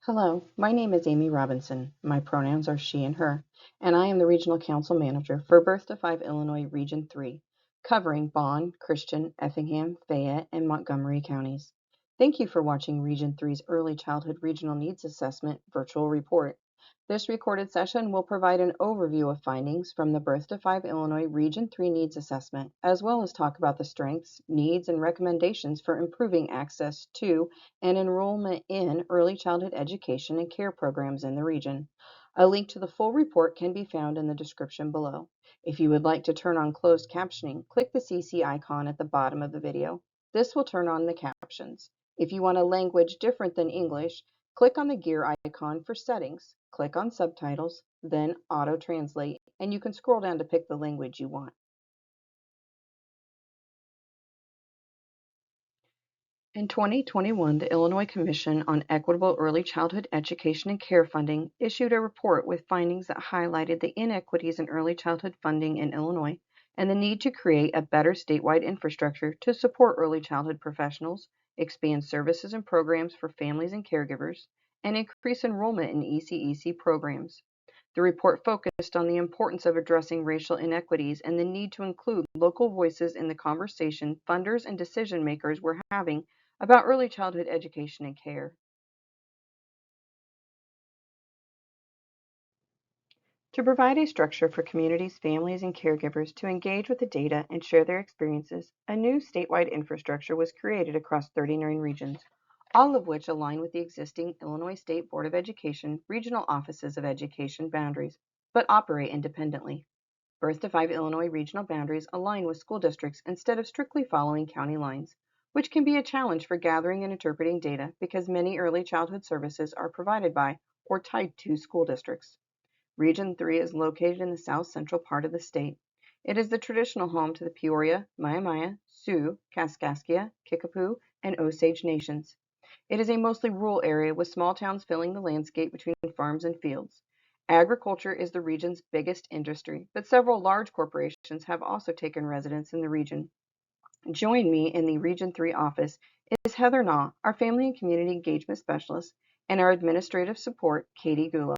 Hello, my name is Amy Robinson. My pronouns are she and her, and I am the Regional Council Manager for Birth to 5 Illinois Region 3, covering Bond, Christian, Effingham, Fayette, and Montgomery counties. Thank you for watching Region 3's Early Childhood Regional Needs Assessment virtual report. This recorded session will provide an overview of findings from the Birth to 5 Illinois Region 3 Needs Assessment, as well as talk about the strengths, needs, and recommendations for improving access to and enrollment in early childhood education and care programs in the region. A link to the full report can be found in the description below. If you would like to turn on closed captioning, click the CC icon at the bottom of the video. This will turn on the captions. If you want a language different than English, click on the gear icon for settings, click on subtitles, then auto translate, and you can scroll down to pick the language you want. In 2021, the Illinois Commission on Equitable Early Childhood Education and Care Funding issued a report with findings that highlighted the inequities in early childhood funding in Illinois and the need to create a better statewide infrastructure to support early childhood professionals, expand services and programs for families and caregivers, and increase enrollment in ECEC programs. The report focused on the importance of addressing racial inequities and the need to include local voices in the conversation funders and decision makers were having about early childhood education and care. To provide a structure for communities, families, and caregivers to engage with the data and share their experiences, a new statewide infrastructure was created across 39 regions, all of which align with the existing Illinois State Board of Education regional offices of education boundaries, but operate independently. Birth to 5 Illinois regional boundaries align with school districts instead of strictly following county lines, which can be a challenge for gathering and interpreting data because many early childhood services are provided by or tied to school districts. Region 3 is located in the south central part of the state. It is the traditional home to the Peoria, Maya, Sioux, Kaskaskia, Kickapoo, and Osage nations. It is a mostly rural area with small towns filling the landscape between farms and fields. Agriculture is the region's biggest industry, but several large corporations have also taken residence in the region. Join me in the Region 3 office is Heather Naw, our Family and Community Engagement Specialist, and our administrative support, Katie Gulo.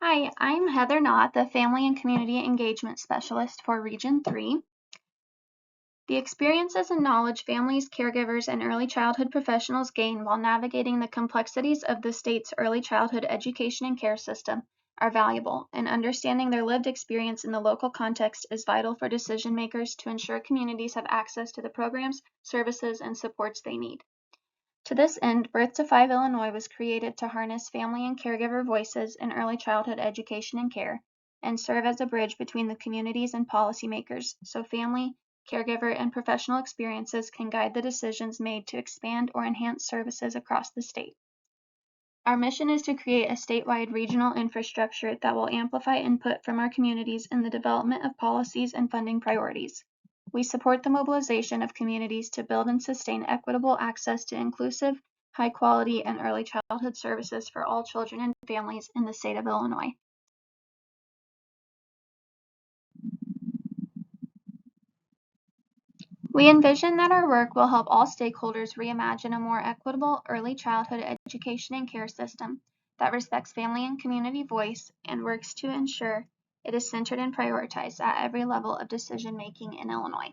Hi, I'm Heather Knott, the Family and Community Engagement Specialist for Region 3. The experiences and knowledge families, caregivers, and early childhood professionals gain while navigating the complexities of the state's early childhood education and care system are valuable, and understanding their lived experience in the local context is vital for decision makers to ensure communities have access to the programs, services, and supports they need. To this end, Birth to 5 Illinois was created to harness family and caregiver voices in early childhood education and care, and serve as a bridge between the communities and policymakers so family, caregiver, and professional experiences can guide the decisions made to expand or enhance services across the state. Our mission is to create a statewide regional infrastructure that will amplify input from our communities in the development of policies and funding priorities. We support the mobilization of communities to build and sustain equitable access to inclusive, high quality, and early childhood services for all children and families in the state of Illinois. We envision that our work will help all stakeholders reimagine a more equitable early childhood education and care system that respects family and community voice and works to ensure it is centered and prioritized at every level of decision making in Illinois.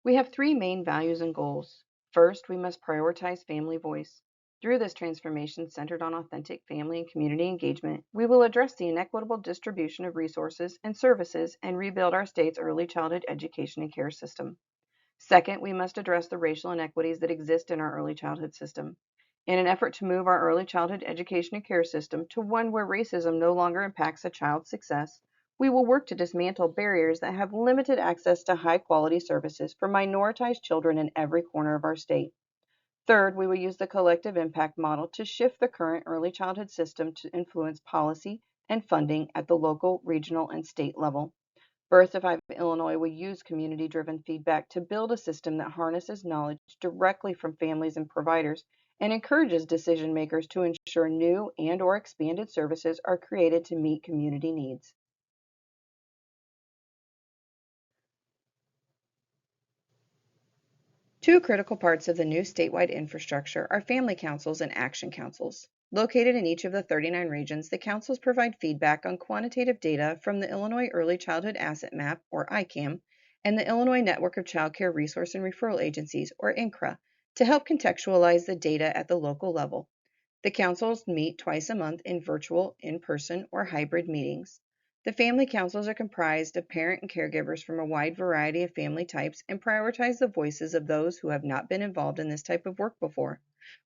We have three main values and goals. First, we must prioritize family voice. Through this transformation centered on authentic family and community engagement, we will address the inequitable distribution of resources and services and rebuild our state's early childhood education and care system. Second, we must address the racial inequities that exist in our early childhood system. In an effort to move our early childhood education and care system to one where racism no longer impacts a child's success, we will work to dismantle barriers that have limited access to high-quality services for minoritized children in every corner of our state. Third, we will use the collective impact model to shift the current early childhood system to influence policy and funding at the local, regional, and state level. Birth to 5 Illinois will use community-driven feedback to build a system that harnesses knowledge directly from families and providers and encourages decision makers to ensure new and/or expanded services are created to meet community needs. Two critical parts of the new statewide infrastructure are family councils and action councils. Located in each of the 39 regions, the councils provide feedback on quantitative data from the Illinois Early Childhood Asset Map, or ICAM, and the Illinois Network of Child Care Resource and Referral Agencies, or INCRA, to help contextualize the data at the local level. The councils meet twice a month in virtual, in-person, or hybrid meetings. The family councils are comprised of parent and caregivers from a wide variety of family types and prioritize the voices of those who have not been involved in this type of work before.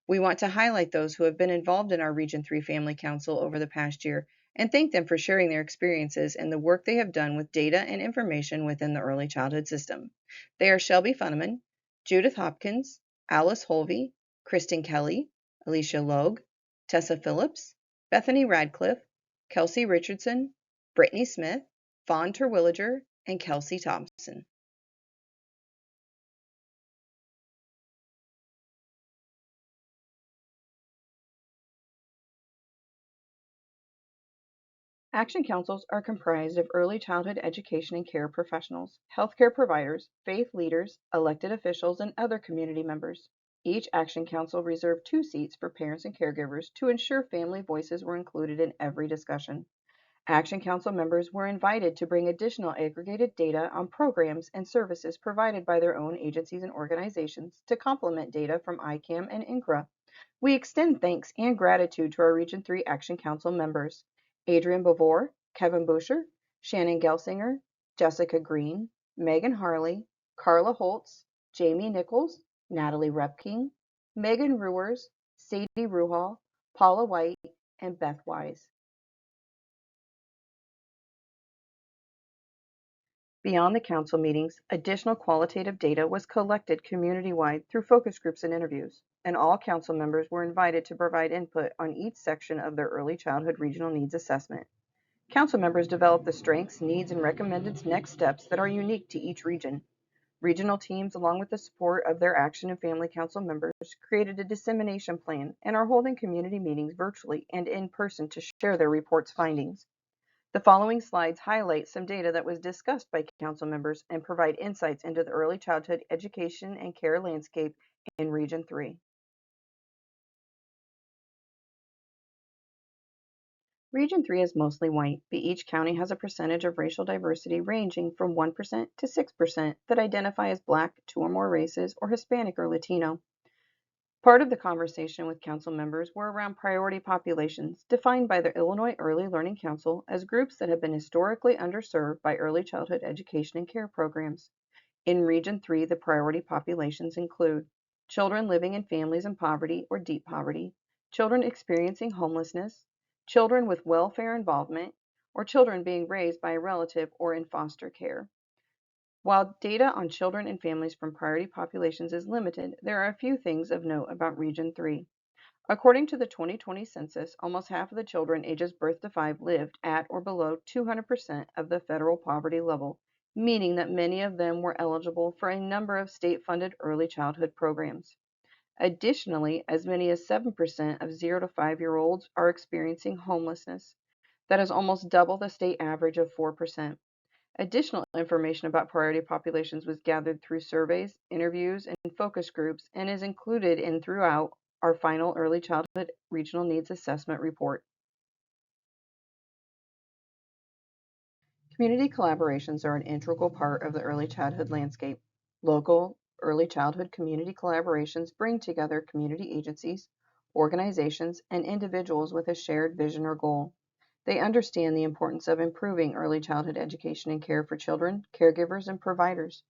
We want to highlight those who have been involved in our Region 3 Family Council over the past year and thank them for sharing their experiences and the work they have done with data and information within the early childhood system. They are Shelby Funneman, Judith Hopkins, Alice Holvey, Kristen Kelly, Alicia Logue, Tessa Phillips, Bethany Radcliffe, Kelsey Richardson, Brittany Smith, Fawn Terwilliger, and Kelsey Thompson. Action councils are comprised of early childhood education and care professionals, healthcare providers, faith leaders, elected officials, and other community members. Each action council reserved 2 seats for parents and caregivers to ensure family voices were included in every discussion. Action Council members were invited to bring additional aggregated data on programs and services provided by their own agencies and organizations to complement data from ICAM and INCRA. We extend thanks and gratitude to our Region 3 Action Council members: Adrian Bavor, Kevin Buscher, Shannon Gelsinger, Jessica Green, Megan Harley, Carla Holtz, Jamie Nichols, Natalie Repking, Megan Ruers, Sadie Ruhal, Paula White, and Beth Wise. Beyond the council meetings, additional qualitative data was collected community-wide through focus groups and interviews, and all council members were invited to provide input on each section of their early childhood regional needs assessment. Council members developed the strengths, needs, and recommended next steps that are unique to each region. Regional teams, along with the support of their Action and Family Council members, created a dissemination plan and are holding community meetings virtually and in person to share their report's findings. The following slides highlight some data that was discussed by council members and provide insights into the early childhood education and care landscape in Region 3. Region 3 is mostly white, but each county has a percentage of racial diversity ranging from 1% to 6% that identify as Black, 2 or more races, or Hispanic or Latino. Part of the conversation with council members were around priority populations, defined by the Illinois Early Learning Council as groups that have been historically underserved by early childhood education and care programs. In Region 3, the priority populations include children living in families in poverty or deep poverty, children experiencing homelessness, children with welfare involvement, or children being raised by a relative or in foster care. While data on children and families from priority populations is limited, there are a few things of note about Region 3. According to the 2020 census, almost half of the children ages birth to 5 lived at or below 200% of the federal poverty level, meaning that many of them were eligible for a number of state-funded early childhood programs. Additionally, as many as 7% of 0 to 5-year-olds are experiencing homelessness. That is almost double the state average of 4%. Additional information about priority populations was gathered through surveys, interviews, and focus groups and is included in throughout our final Early Childhood Regional Needs Assessment report. Community collaborations are an integral part of the early childhood landscape. Local early childhood community collaborations bring together community agencies, organizations, and individuals with a shared vision or goal. They understand the importance of improving early childhood education and care for children, caregivers, and providers.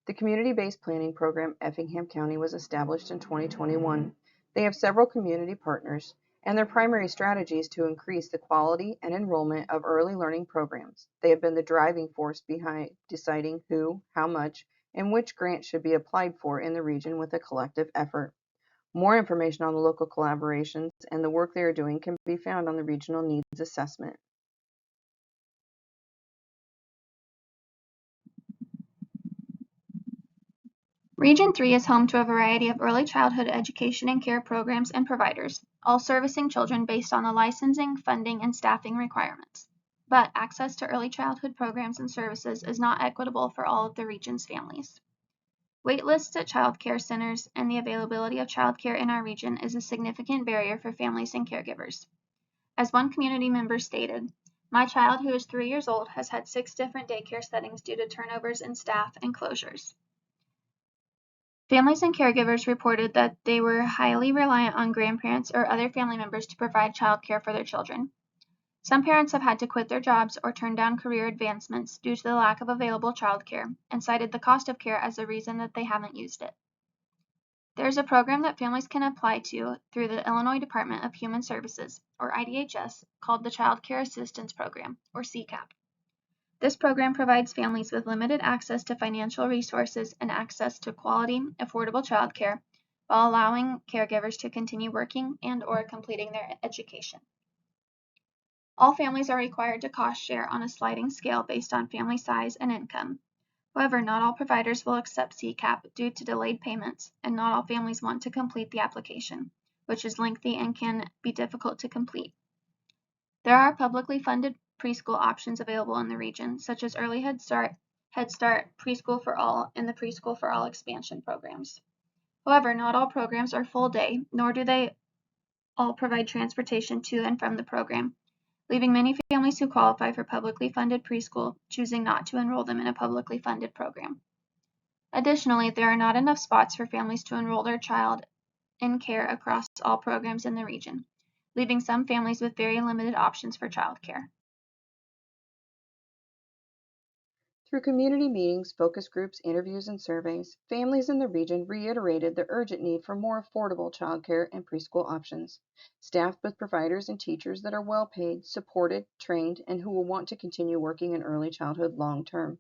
The community-based planning program Effingham County was established in 2021. They have several community partners, and their primary strategy is to increase the quality and enrollment of early learning programs. They have been the driving force behind deciding who, how much, and which grants should be applied for in the region with a collective effort. More information on the local collaborations and the work they are doing can be found on the Regional Needs Assessment. Region 3 is home to a variety of early childhood education and care programs and providers, all servicing children based on the licensing, funding, and staffing requirements. But access to early childhood programs and services is not equitable for all of the region's families. Wait lists at child care centers and the availability of child care in our region is a significant barrier for families and caregivers. As one community member stated, "My child, who is 3 years old, has had 6 different daycare settings due to turnovers in staff and closures." Families and caregivers reported that they were highly reliant on grandparents or other family members to provide child care for their children. Some parents have had to quit their jobs or turn down career advancements due to the lack of available child care and cited the cost of care as a reason that they haven't used it. There is a program that families can apply to through the Illinois Department of Human Services, or IDHS, called the Child Care Assistance Program, or CCAP. This program provides families with limited access to financial resources and access to quality, affordable child care while allowing caregivers to continue working and/or completing their education. All families are required to cost share on a sliding scale based on family size and income. However, not all providers will accept CCAP due to delayed payments, and not all families want to complete the application, which is lengthy and can be difficult to complete. There are publicly funded preschool options available in the region, such as Early Head Start, Preschool for All, and the Preschool for All expansion programs. However, not all programs are full day, nor do they all provide transportation to and from the program, leaving many families who qualify for publicly funded preschool choosing not to enroll them in a publicly funded program. Additionally, there are not enough spots for families to enroll their child in care across all programs in the region, leaving some families with very limited options for childcare. Through community meetings, focus groups, interviews, and surveys, families in the region reiterated the urgent need for more affordable childcare and preschool options, staffed with providers and teachers that are well paid, supported, trained, and who will want to continue working in early childhood long term.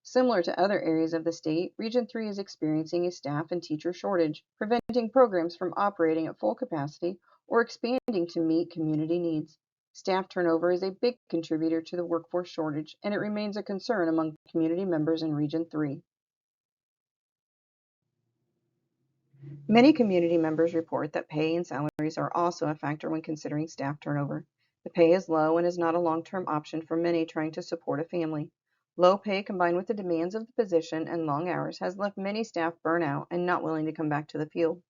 Similar to other areas of the state, Region 3 is experiencing a staff and teacher shortage, preventing programs from operating at full capacity or expanding to meet community needs. Staff turnover is a big contributor to the workforce shortage, and it remains a concern among community members in Region 3. Many community members report that pay and salaries are also a factor when considering staff turnover. The pay is low and is not a long-term option for many trying to support a family. Low pay combined with the demands of the position and long hours has left many staff burnout and not willing to come back to the field.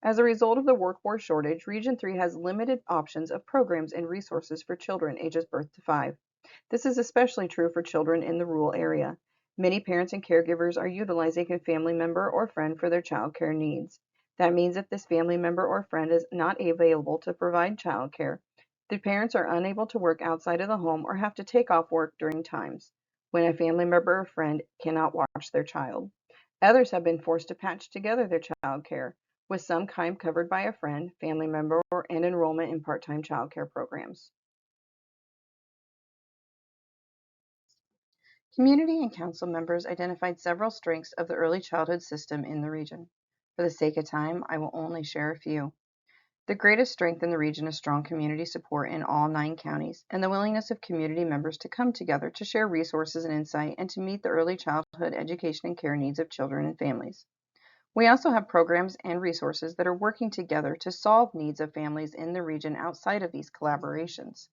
As a result of the workforce shortage, Region 3 has limited options of programs and resources for children ages birth to 5. This is especially true for children in the rural area. Many parents and caregivers are utilizing a family member or friend for their child care needs. That means if this family member or friend is not available to provide child care, the parents are unable to work outside of the home or have to take off work during times when a family member or friend cannot watch their child. Others have been forced to patch together their child care, with some time covered by a friend, family member, and enrollment in part-time child care programs. Community and council members identified several strengths of the early childhood system in the region. For the sake of time, I will only share a few. The greatest strength in the region is strong community support in all 9 counties and the willingness of community members to come together to share resources and insight and to meet the early childhood education and care needs of children and families. We also have programs and resources that are working together to solve needs of families in the region outside of these collaborations.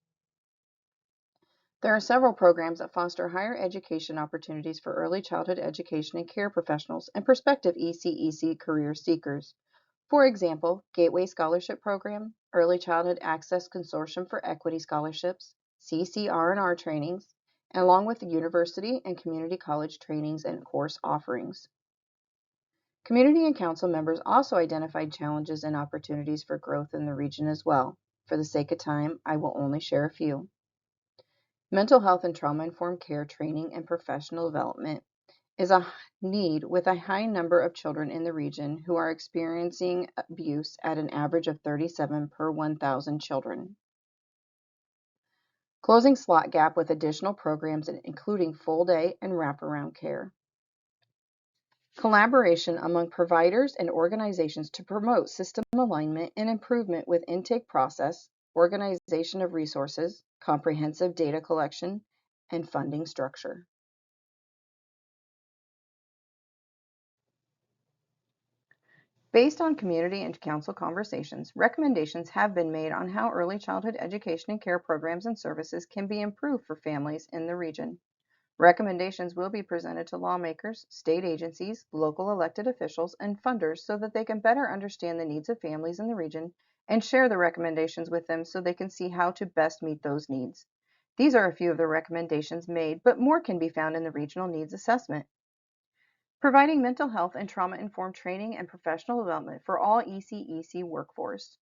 There are several programs that foster higher education opportunities for early childhood education and care professionals and prospective ECEC career seekers. For example, Gateway Scholarship Program, Early Childhood Access Consortium for Equity Scholarships, CCR&R trainings, and along with the university and community college trainings and course offerings. Community and council members also identified challenges and opportunities for growth in the region as well. For the sake of time, I will only share a few. Mental health and trauma-informed care training and professional development is a need with a high number of children in the region who are experiencing abuse at an average of 37 per 1,000 children. Closing slot gap with additional programs including full day and wraparound care. Collaboration among providers and organizations to promote system alignment and improvement with intake process, organization of resources, comprehensive data collection, and funding structure. Based on community and council conversations, recommendations have been made on how early childhood education and care programs and services can be improved for families in the region. Recommendations will be presented to lawmakers, state agencies, local elected officials, and funders so that they can better understand the needs of families in the region and share the recommendations with them so they can see how to best meet those needs. These are a few of the recommendations made, but more can be found in the Regional Needs Assessment. Providing mental health and trauma-informed training and professional development for all ECEC workforce.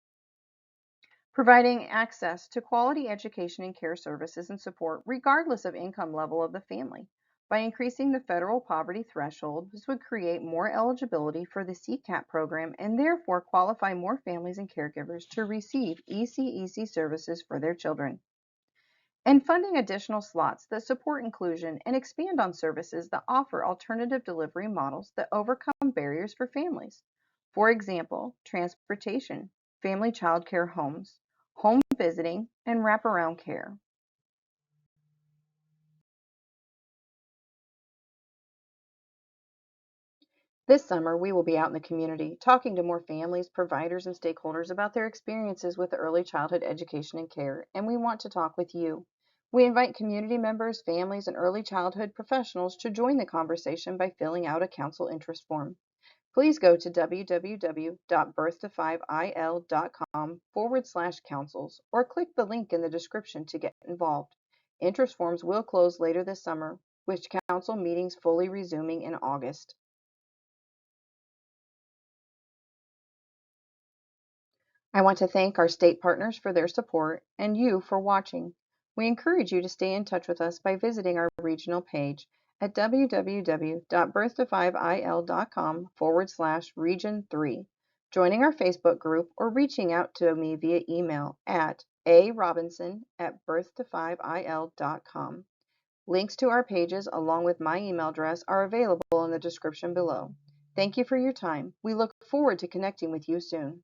Providing access to quality education and care services and support regardless of income level of the family. By increasing the federal poverty threshold, this would create more eligibility for the CCAP program and therefore qualify more families and caregivers to receive ECEC services for their children. And funding additional slots that support inclusion and expand on services that offer alternative delivery models that overcome barriers for families. For example, transportation, family child care homes, home visiting, and wraparound care. This summer, we will be out in the community talking to more families, providers, and stakeholders about their experiences with early childhood education and care, and we want to talk with you. We invite community members, families, and early childhood professionals to join the conversation by filling out a council interest form. Please go to www.birth-to-5il.com/councils or click the link in the description to get involved. Interest forms will close later this summer, with council meetings fully resuming in August. I want to thank our state partners for their support and you for watching. We encourage you to stay in touch with us by visiting our regional page at www.birth-to-5il.com/region3, joining our Facebook group, or reaching out to me via email at arobinson@birth-to-5il.com. Links to our pages along with my email address are available in the description below. Thank you for your time. We look forward to connecting with you soon.